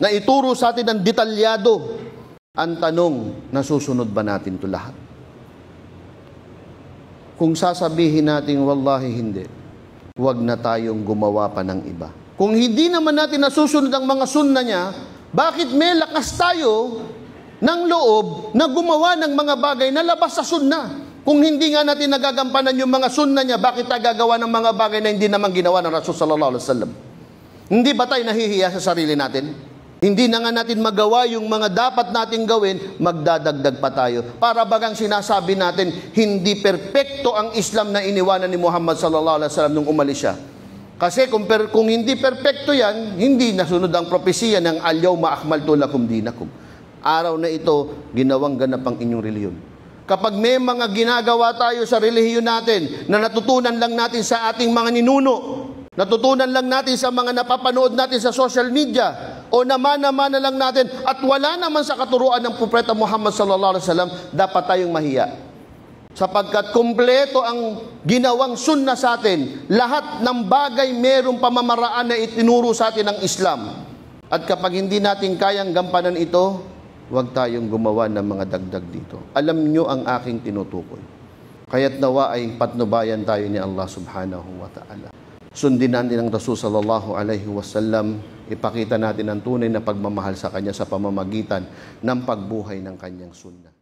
na ituro sa atin ng detalyado. Ang tanong, nasusunod ba natin ito lahat? Kung sasabihin natin, wallahi hindi, huwag na tayong gumawa pa ng iba. Kung hindi naman natin nasusunod ang mga sunna niya, bakit may lakas tayo ng loob na gumawa ng mga bagay na labas sa sunna? Kung hindi nga natin nagagampanan yung mga sunna niya, bakit tayo gagawa ng mga bagay na hindi naman ginawa ng Rasul sallallahu alaihi wasallam? Hindi ba tayo nahihiya sa sarili natin? Hindi na nga natin magawa yung mga dapat natin gawin, magdadagdag pa tayo. Para bagang sinasabi natin, hindi perpekto ang Islam na iniwanan ni Muhammad sallallahu alaihi wasallam nung umalis siya. Kasi kung hindi perpekto yan, hindi nasunod ang propesiya ng al-yawma akmaltu lakum dinakum. Araw na ito, ginawang ganap ang inyong reliyon. Kapag may mga ginagawa tayo sa relihiyon natin na natutunan lang natin sa ating mga ninuno, natutunan lang natin sa mga napapanood natin sa social media, o namana-mana lang natin at wala naman sa katuruan ng Propeta Muhammad sallallahu alaihi wasallam, dapat tayong mahiya. Sapagkat kumpleto ang ginawang sunna sa atin, lahat ng bagay mayroong pamamaraan na itinuro sa atin ng Islam. At kapag hindi natin kayang gampanan ito, huwag tayong gumawa ng mga dagdag dito. Alam nyo ang aking tinutukoy. Kaya't nawa ay patnubayan tayo ni Allah subhanahu wa ta'ala. Sundin natin ang Rasul sallallahu alaihi wasallam. Ipakita natin ang tunay na pagmamahal sa Kanya sa pamamagitan ng pagbuhay ng Kanyang sunna.